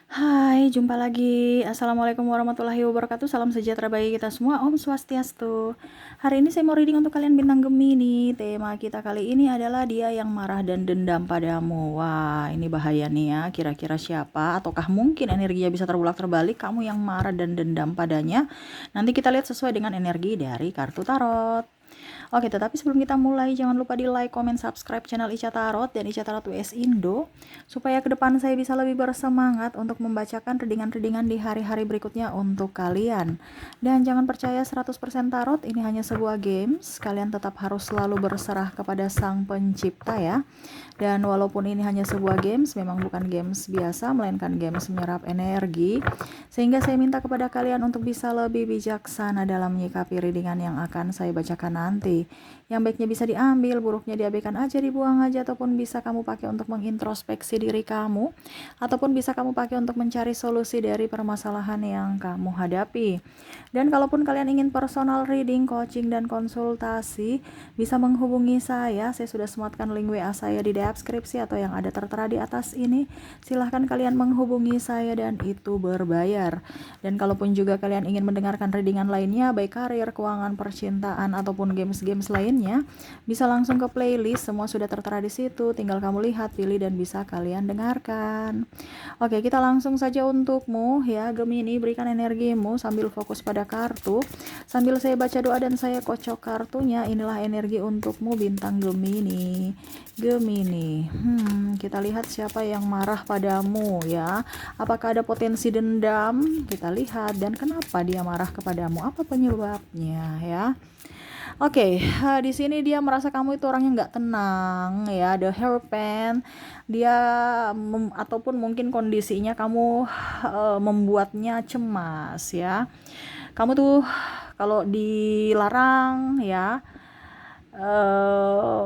Hai, jumpa lagi. Assalamualaikum warahmatullahi wabarakatuh. Salam sejahtera bagi kita semua. Om Swastiastu. Hari ini saya mau reading untuk kalian bintang Gemini. Tema kita kali ini adalah dia yang marah dan dendam padamu. Wah, ini bahaya nih ya. Kira-kira siapa? Ataukah mungkin energinya bisa terbulak terbalik? Kamu yang marah dan dendam padanya. Nanti kita lihat sesuai dengan energi dari kartu tarot. Oke, tetapi sebelum kita mulai, jangan lupa di like, comment, subscribe channel Ica Tarot dan Ica Tarot US Indo, supaya ke depan saya bisa lebih bersemangat untuk membacakan readingan-readingan di hari-hari berikutnya untuk kalian. Dan jangan percaya 100% tarot, ini hanya sebuah games, kalian tetap harus selalu berserah kepada Sang Pencipta ya. Dan walaupun ini hanya sebuah games, memang bukan games biasa, melainkan games menyerap energi. Sehingga saya minta kepada kalian untuk bisa lebih bijaksana dalam menyikapi readingan yang akan saya bacakan nanti. Yang baiknya bisa diambil, buruknya diabaikan aja, dibuang aja, ataupun bisa kamu pakai untuk mengintrospeksi diri kamu, ataupun bisa kamu pakai untuk mencari solusi dari permasalahan yang kamu hadapi. Dan kalaupun kalian ingin personal reading, coaching, dan konsultasi, bisa menghubungi saya sudah sematkan link WA saya di deskripsi atau yang ada tertera di atas ini. Silahkan kalian menghubungi saya dan itu berbayar. Dan kalaupun juga kalian ingin mendengarkan readingan lainnya, baik karir, keuangan, percintaan, ataupun games-games lainnya, bisa langsung ke playlist, semua sudah tertera di situ, tinggal kamu lihat, pilih, dan bisa kalian dengarkan. Oke, kita langsung saja untukmu ya Gemini, berikan energimu sambil fokus pada kartu. Sambil saya baca doa dan saya kocok kartunya, inilah energi untukmu bintang Gemini. Gemini, kita lihat siapa yang marah padamu ya. Apakah ada potensi dendam? Kita lihat, dan kenapa dia marah kepadamu? Apa penyebabnya ya? Oke, di sini dia merasa kamu itu orangnya nggak tenang ya, the hierophant. Dia ataupun mungkin kondisinya kamu membuatnya cemas ya. Kamu tuh kalau dilarang ya, eh,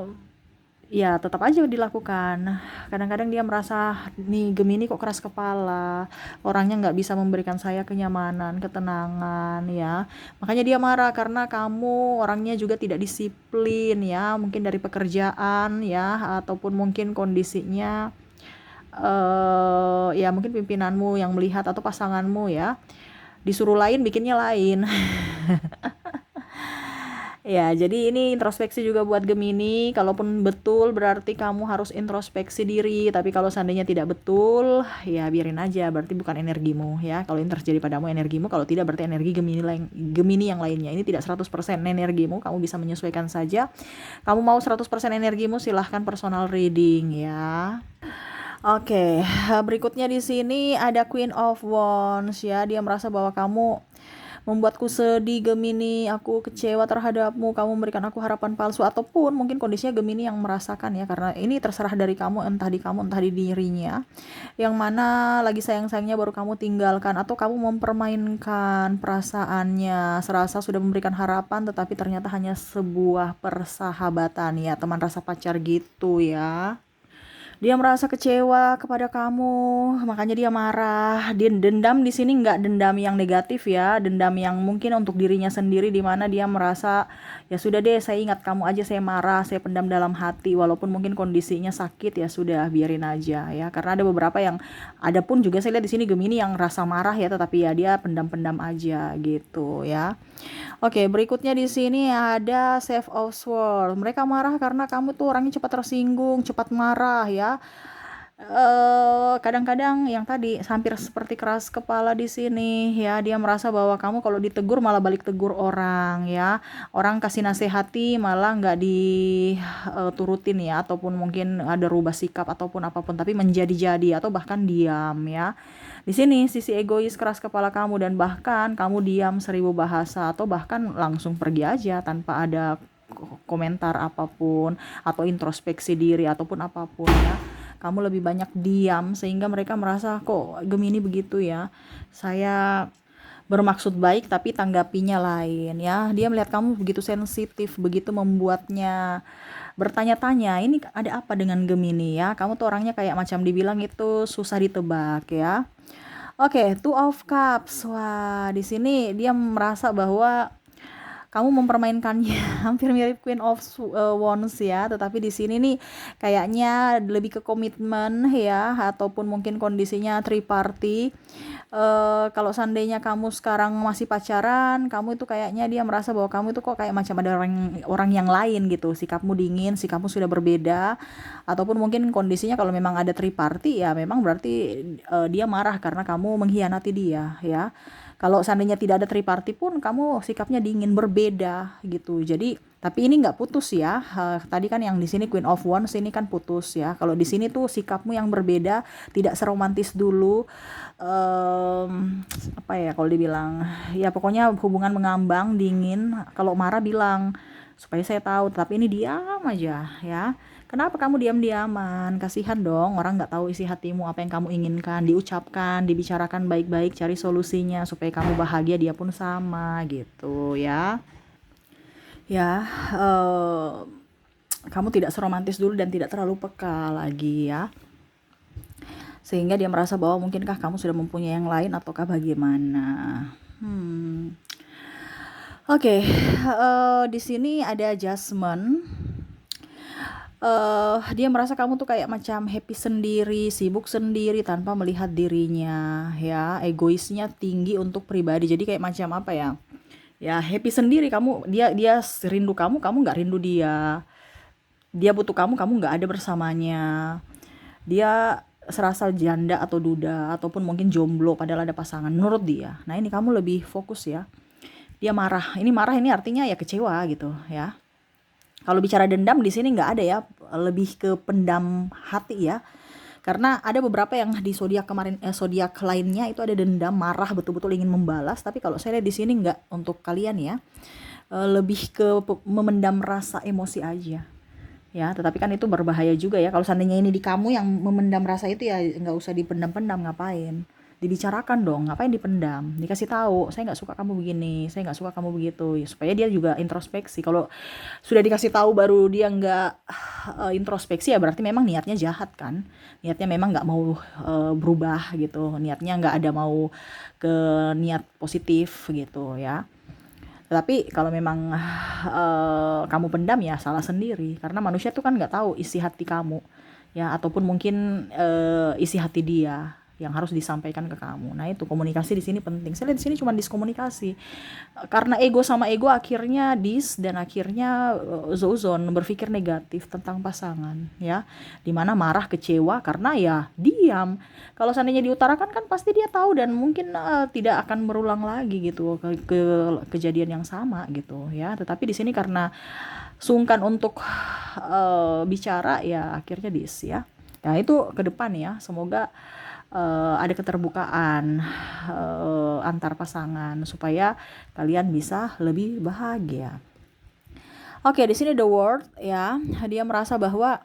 ya tetap aja dilakukan. Kadang-kadang dia merasa nih Gemini kok keras kepala, orangnya nggak bisa memberikan saya kenyamanan, ketenangan ya. Makanya dia marah karena kamu orangnya juga tidak disiplin ya, mungkin dari pekerjaan ya, ataupun mungkin kondisinya ya mungkin pimpinanmu yang melihat atau pasanganmu ya, disuruh lain bikinnya lain. Ya, jadi ini introspeksi juga buat Gemini. Kalaupun betul berarti kamu harus introspeksi diri. Tapi kalau seandainya tidak betul, ya biarin aja. Berarti bukan energimu ya. Kalau ini terjadi padamu energimu, kalau tidak berarti energi Gemini yang lainnya. Ini tidak 100% energimu, kamu bisa menyesuaikan saja. Kamu mau 100% energimu, silahkan personal reading ya. Oke, berikutnya di sini ada Queen of Wands ya. Dia merasa bahwa kamu membuatku sedih Gemini, aku kecewa terhadapmu, kamu memberikan aku harapan palsu, ataupun mungkin kondisinya Gemini yang merasakan ya, karena ini terserah dari kamu, entah di kamu entah di dirinya, yang mana lagi sayang-sayangnya baru kamu tinggalkan, atau kamu mempermainkan perasaannya, serasa sudah memberikan harapan tetapi ternyata hanya sebuah persahabatan ya, teman rasa pacar gitu ya. Dia merasa kecewa kepada kamu, makanya dia marah. Dia dendam di sini nggak dendam yang negatif ya, dendam yang mungkin untuk dirinya sendiri, di mana dia merasa ya sudah deh, saya ingat kamu aja, saya marah, saya pendam dalam hati, walaupun mungkin kondisinya sakit ya sudah biarin aja ya. Karena ada beberapa yang, ada pun juga saya lihat di sini Gemini yang rasa marah ya, tetapi ya dia pendam-pendam aja gitu ya. Oke, berikutnya di sini ada Save of Swords. Mereka marah karena kamu tuh orangnya cepat tersinggung, cepat marah ya. Kadang-kadang yang tadi hampir seperti keras kepala di sini ya. Dia merasa bahwa kamu kalau ditegur malah balik tegur orang ya. Orang kasih nasihati malah nggak diturutin ya, ataupun mungkin ada rubah sikap ataupun apapun, tapi menjadi-jadi atau bahkan diam ya. Di sini sisi egois keras kepala kamu, dan bahkan kamu diam 1000 bahasa atau bahkan langsung pergi aja tanpa ada komentar apapun atau introspeksi diri ataupun apapun ya. Kamu lebih banyak diam sehingga mereka merasa kok Gemini begitu ya. Saya bermaksud baik tapi tanggapinya lain ya. Dia melihat kamu begitu sensitif, begitu membuatnya bertanya-tanya, ini ada apa dengan Gemini ya. Kamu tuh orangnya kayak macam dibilang itu susah ditebak ya. Oke, Two of Cups. Wah, di sini dia merasa bahwa kamu mempermainkannya hampir mirip Queen of Wands ya, tetapi di sini nih kayaknya lebih ke komitmen ya, ataupun mungkin kondisinya triparty. Kalau seandainya kamu sekarang masih pacaran, kamu itu kayaknya dia merasa bahwa kamu itu kok kayak macam ada orang yang lain gitu, sikapmu dingin, sikapmu sudah berbeda, ataupun mungkin kondisinya kalau memang ada triparty ya memang berarti dia marah karena kamu mengkhianati dia ya. Kalau seandainya tidak ada triparty pun kamu sikapnya dingin, berbeda gitu. Jadi tapi ini nggak putus ya. Tadi kan yang di sini Queen of Wands, ini kan putus ya. Kalau di sini tuh sikapmu yang berbeda, tidak seromantis dulu. Apa ya kalau dibilang? Ya pokoknya hubungan mengambang, dingin. Kalau marah bilang supaya saya tahu. Tapi ini diam aja ya. Kenapa kamu diam-diaman? Kasihan dong, orang nggak tahu isi hatimu, apa yang kamu inginkan, diucapkan, dibicarakan baik-baik, cari solusinya supaya kamu bahagia, dia pun sama gitu ya. Ya, kamu tidak seromantis dulu dan tidak terlalu peka lagi ya. Sehingga dia merasa bahwa mungkinkah kamu sudah mempunyai yang lain ataukah bagaimana. Oke, di sini ada adjustment. Dia merasa kamu tuh kayak macam happy sendiri, sibuk sendiri tanpa melihat dirinya ya, egoisnya tinggi untuk pribadi. Jadi kayak macam apa ya? Ya happy sendiri, kamu dia rindu kamu, kamu nggak rindu dia. Dia butuh kamu, kamu nggak ada bersamanya. Dia serasa janda atau duda ataupun mungkin jomblo padahal ada pasangan menurut dia. Nah, ini kamu lebih fokus ya. Dia marah. Ini marah ini artinya ya kecewa gitu ya. Kalau bicara dendam di sini nggak ada ya, lebih ke pendam hati ya. Karena ada beberapa yang di zodiak kemarin, zodiak lainnya itu ada dendam, marah, betul-betul ingin membalas. Tapi kalau saya lihat di sini nggak untuk kalian ya, lebih ke memendam rasa emosi aja. Ya, tetapi kan itu berbahaya juga ya. Kalau seandainya ini di kamu yang memendam rasa itu ya nggak usah dipendam-pendam, ngapain? Dibicarakan dong, ngapain dipendam? Dikasih tahu, saya nggak suka kamu begini, saya nggak suka kamu begitu, ya, supaya dia juga introspeksi. Kalau sudah dikasih tahu baru dia nggak introspeksi ya berarti memang niatnya jahat kan, niatnya memang nggak mau berubah gitu, niatnya nggak ada mau ke niat positif gitu ya. Tapi kalau memang kamu pendam ya salah sendiri, karena manusia tuh kan nggak tahu isi hati kamu ya, ataupun mungkin isi hati dia yang harus disampaikan ke kamu. Nah itu komunikasi di sini penting. Saya lihat di sini cuma diskomunikasi. Karena ego sama ego akhirnya dan akhirnya zozon berpikir negatif tentang pasangan ya. Dimana marah, kecewa karena ya diam. Kalau seandainya diutarakan kan pasti dia tahu dan mungkin tidak akan berulang lagi gitu ke kejadian yang sama gitu ya. Tetapi di sini karena sungkan untuk bicara ya akhirnya ya. Nah itu ke depan ya, semoga ada keterbukaan antar pasangan supaya kalian bisa lebih bahagia. Oke, di sini the world ya, dia merasa bahwa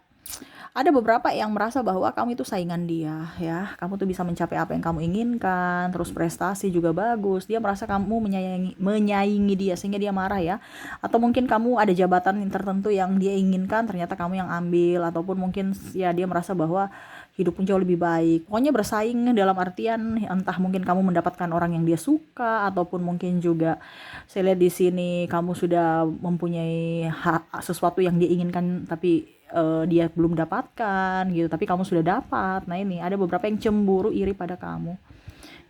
ada beberapa yang merasa bahwa kamu itu saingan dia ya, kamu tuh bisa mencapai apa yang kamu inginkan, terus prestasi juga bagus, dia merasa kamu menyaingi dia sehingga dia marah ya. Atau mungkin kamu ada jabatan tertentu yang dia inginkan ternyata kamu yang ambil, ataupun mungkin ya dia merasa bahwa hidupmu jauh lebih baik. Pokoknya bersaing dalam artian entah mungkin kamu mendapatkan orang yang dia suka, ataupun mungkin juga saya lihat di sini kamu sudah mempunyai sesuatu yang dia inginkan tapi dia belum dapatkan gitu, tapi kamu sudah dapat. Nah ini ada beberapa yang cemburu, iri pada kamu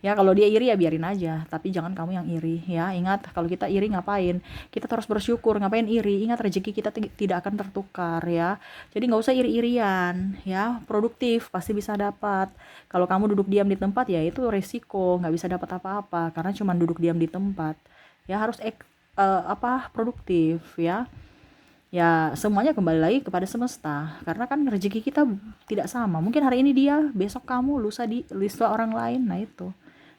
ya. Kalau dia iri ya biarin aja, tapi jangan kamu yang iri ya. Ingat, kalau kita iri ngapain? Kita terus bersyukur. Ngapain iri? Ingat, rezeki kita tidak akan tertukar ya. Jadi nggak usah iri-irian ya, produktif pasti bisa dapat. Kalau kamu duduk diam di tempat ya itu resiko, nggak bisa dapat apa-apa karena cuma duduk diam di tempat ya. Harus produktif ya. Ya semuanya kembali lagi kepada semesta, karena kan rezeki kita tidak sama. Mungkin hari ini dia, besok kamu, lusa orang lain. Nah itu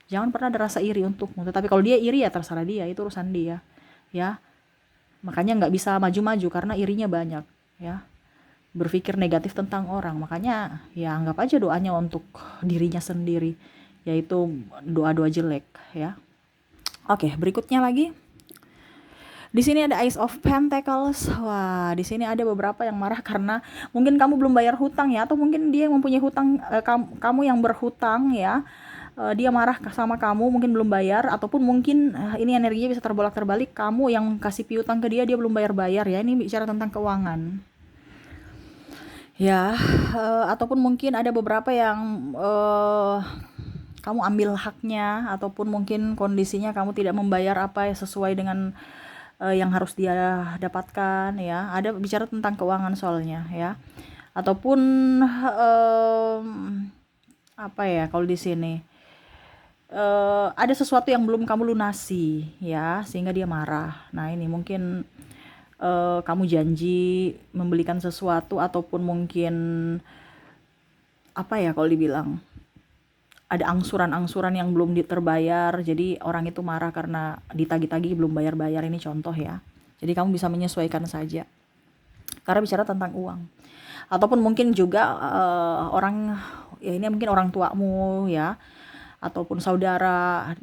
jangan pernah ada rasa iri untukmu. Tetapi kalau dia iri ya terserah dia, itu urusan dia ya. Makanya nggak bisa maju-maju karena irinya banyak ya, berpikir negatif tentang orang. Makanya ya anggap aja doanya untuk dirinya sendiri, yaitu doa-doa jelek ya. Oke, berikutnya lagi. Di sini ada Ace of Pentacles. Wah, di sini ada beberapa yang marah karena mungkin kamu belum bayar hutang ya, atau mungkin dia yang mempunyai hutang, kamu yang berhutang ya. dia marah sama kamu, mungkin belum bayar, ataupun mungkin ini energinya bisa terbolak-terbalik, kamu yang kasih piutang ke dia, dia belum bayar-bayar ya. Ini bicara tentang keuangan. Ya, ataupun mungkin ada beberapa yang kamu ambil haknya, ataupun mungkin kondisinya kamu tidak membayar apa yang sesuai dengan yang harus dia dapatkan ya. Ada bicara tentang keuangan soalnya ya. Ataupun apa ya kalau di sini ada sesuatu yang belum kamu lunasi ya, sehingga dia marah. Nah ini mungkin kamu janji membelikan sesuatu, ataupun mungkin apa ya kalau dibilang ada angsuran-angsuran yang belum terbayar, jadi orang itu marah karena ditagih-tagih belum bayar-bayar. Ini contoh ya. Jadi kamu bisa menyesuaikan saja karena bicara tentang uang. Ataupun mungkin juga orang ya, ini mungkin orang tuamu ya, ataupun saudara,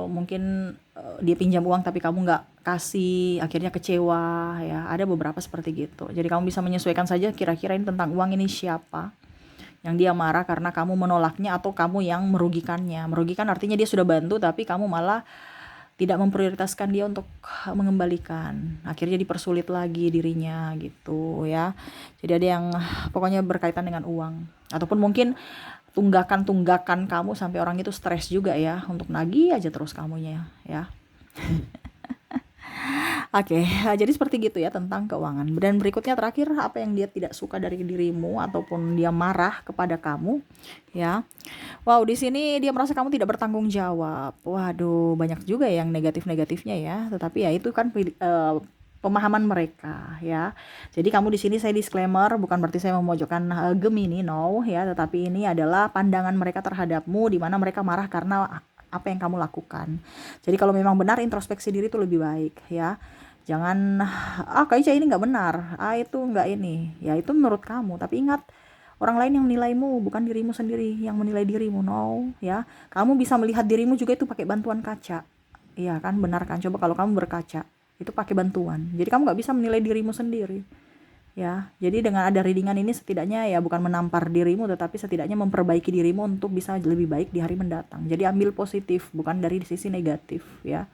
mungkin dia pinjam uang tapi kamu nggak kasih, akhirnya kecewa ya. Ada beberapa seperti gitu. Jadi kamu bisa menyesuaikan saja kira-kira ini tentang uang, ini siapa yang dia marah karena kamu menolaknya, atau kamu yang merugikannya. Merugikan artinya dia sudah bantu tapi kamu malah tidak memprioritaskan dia untuk mengembalikan, akhirnya dipersulit lagi dirinya gitu ya. Jadi ada yang pokoknya berkaitan dengan uang, ataupun mungkin tunggakan kamu sampai orang itu stres juga ya, untuk nagih aja terus kamunya ya. Oke, jadi seperti gitu ya tentang keuangan. Dan berikutnya terakhir, apa yang dia tidak suka dari dirimu, ataupun dia marah kepada kamu ya. Wow, di sini dia merasa kamu tidak bertanggung jawab. Waduh, banyak juga yang negatif-negatifnya ya. Tetapi ya itu kan pemahaman mereka ya. Jadi kamu di sini, saya disclaimer, bukan berarti saya memojokkan Gemini, no ya, tetapi ini adalah pandangan mereka terhadapmu, di mana mereka marah karena apa yang kamu lakukan. Jadi kalau memang benar, introspeksi diri itu lebih baik ya. Jangan kayaknya ini nggak benar, itu nggak ini ya, itu menurut kamu. Tapi ingat, orang lain yang menilaimu, bukan dirimu sendiri yang menilai dirimu, no ya. Kamu bisa melihat dirimu juga itu pakai bantuan kaca. Iya kan, benar kan? Coba kalau kamu berkaca itu pakai bantuan, jadi kamu nggak bisa menilai dirimu sendiri ya. Jadi dengan ada readingan ini, setidaknya ya bukan menampar dirimu, tetapi setidaknya memperbaiki dirimu untuk bisa lebih baik di hari mendatang. Jadi ambil positif, bukan dari sisi negatif ya.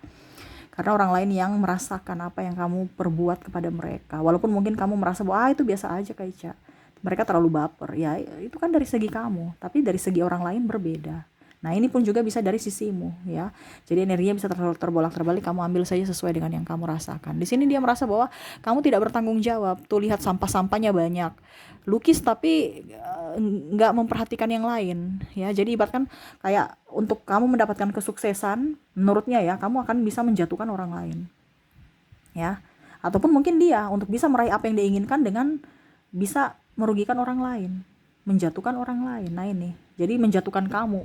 Karena orang lain yang merasakan apa yang kamu perbuat kepada mereka, walaupun mungkin kamu merasa bahwa itu biasa aja Kaica, mereka terlalu baper ya, itu kan dari segi kamu, tapi dari segi orang lain berbeda. Nah ini pun juga bisa dari sisimu ya. Jadi energinya bisa terbolak-terbalik, kamu ambil saja sesuai dengan yang kamu rasakan. Di sini dia merasa bahwa kamu tidak bertanggung jawab. Tuh lihat sampah-sampahnya banyak. Lukis tapi nggak memperhatikan yang lain ya. Jadi ibaratkan kayak untuk kamu mendapatkan kesuksesan, menurutnya ya, kamu akan bisa menjatuhkan orang lain ya. Ataupun mungkin dia untuk bisa meraih apa yang diinginkan dengan bisa merugikan orang lain, menjatuhkan orang lain. Nah ini, jadi menjatuhkan kamu.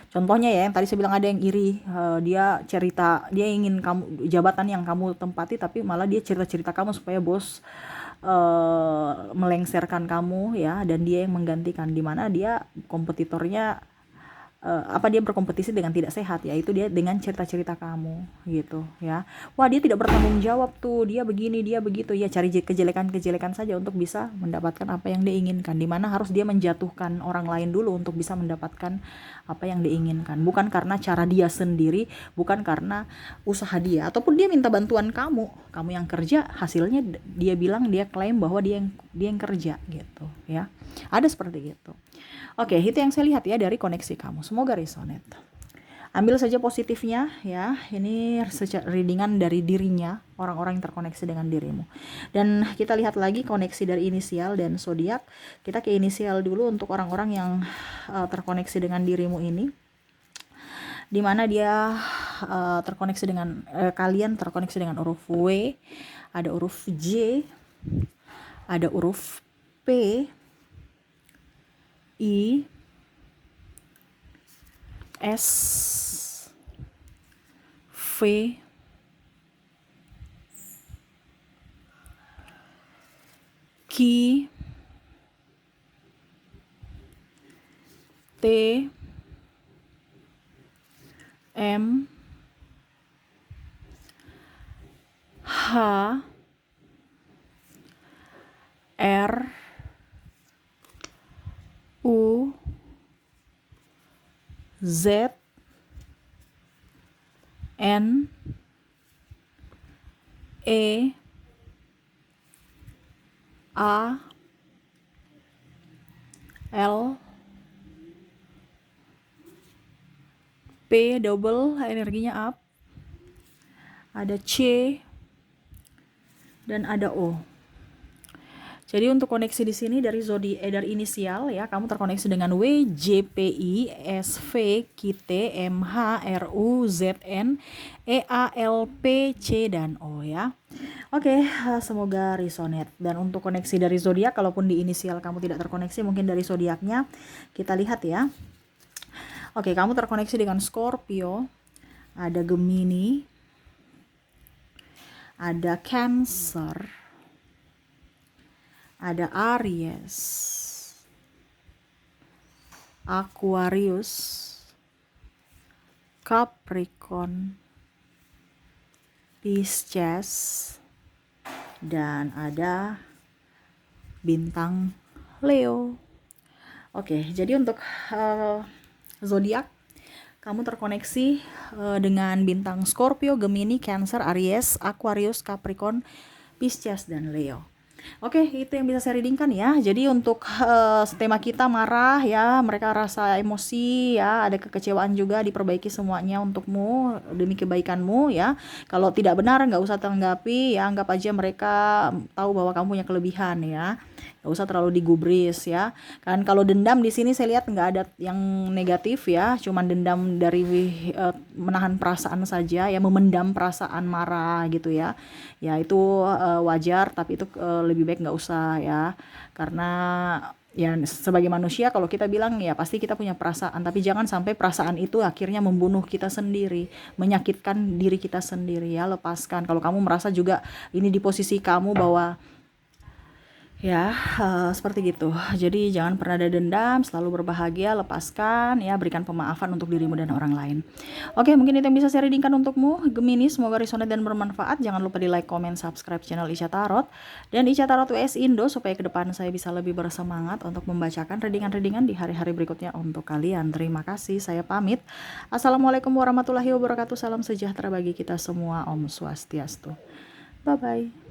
Contohnya ya, yang tadi saya bilang ada yang iri, dia cerita, dia ingin kamu jabatan yang kamu tempati, tapi malah dia cerita-cerita kamu supaya bos melengsarkan kamu ya, dan dia yang menggantikan, di mana dia kompetitornya dia berkompetisi dengan tidak sehat, yaitu dia dengan cerita-cerita kamu gitu ya. Wah, dia tidak bertanggung jawab tuh, dia begini, dia begitu ya. Cari kejelekan-kejelekan saja untuk bisa mendapatkan apa yang diinginkan, dimana harus dia menjatuhkan orang lain dulu untuk bisa mendapatkan apa yang diinginkan, bukan karena cara dia sendiri, bukan karena usaha dia, ataupun dia minta bantuan kamu yang kerja, hasilnya dia bilang, dia klaim bahwa dia yang kerja gitu ya. Ada seperti itu. Oke, itu yang saya lihat ya dari koneksi kamu. Semoga resonate. Ambil saja positifnya ya. Ini readingan dari dirinya, orang-orang yang terkoneksi dengan dirimu. Dan kita lihat lagi koneksi dari inisial dan zodiak. Kita ke inisial dulu untuk orang-orang yang terkoneksi dengan dirimu ini. Dimana dia terkoneksi dengan kalian terkoneksi dengan huruf W, ada huruf J, ada huruf P, I, S, V, Q, T, M, H, R, U, Z, N, E, A, L, P double, energinya up, ada C, dan ada O. Jadi untuk koneksi di sini dari dari inisial ya, kamu terkoneksi dengan W, J, P, I, S, V, Q, T, M, H, R, U, Z, N, E, A, L, P, C, dan O ya. Oke, semoga resonate. Dan untuk koneksi dari zodiak, kalaupun di inisial kamu tidak terkoneksi, mungkin dari zodiaknya kita lihat ya. Oke, kamu terkoneksi dengan Scorpio, ada Gemini, ada Cancer, ada Aries, Aquarius, Capricorn, Pisces, dan ada bintang Leo. Oke, jadi untuk zodiak kamu terkoneksi dengan bintang Scorpio, Gemini, Cancer, Aries, Aquarius, Capricorn, Pisces, dan Leo. Oke, itu yang bisa saya readingkan ya. Jadi untuk tema kita marah ya, mereka rasa emosi ya, ada kekecewaan juga, diperbaiki semuanya untukmu demi kebaikanmu ya. Kalau tidak benar nggak usah tanggapi ya, anggap aja mereka tahu bahwa kamu punya kelebihan ya. Nggak usah terlalu digubris ya. Kan kalau dendam di sini saya lihat nggak ada yang negatif ya, cuman dendam dari menahan perasaan saja ya, memendam perasaan marah gitu ya. Ya itu wajar, tapi itu lebih baik nggak usah ya, karena ya sebagai manusia kalau kita bilang ya pasti kita punya perasaan, tapi jangan sampai perasaan itu akhirnya membunuh kita sendiri, menyakitkan diri kita sendiri ya. Lepaskan. Kalau kamu merasa juga ini di posisi kamu bahwa ya seperti gitu, jadi jangan pernah ada dendam, selalu berbahagia, lepaskan ya, berikan pemaafan untuk dirimu dan orang lain. Oke, mungkin itu yang bisa saya readingkan untukmu Gemini, semoga resonate dan bermanfaat. Jangan lupa di like, comment, subscribe channel Ica Tarot dan Ica Tarot US Indo supaya ke depan saya bisa lebih bersemangat untuk membacakan readingan-readingan di hari-hari berikutnya untuk kalian. Terima kasih, saya pamit. Assalamualaikum warahmatullahi wabarakatuh, salam sejahtera bagi kita semua, Om Swastiastu, bye bye.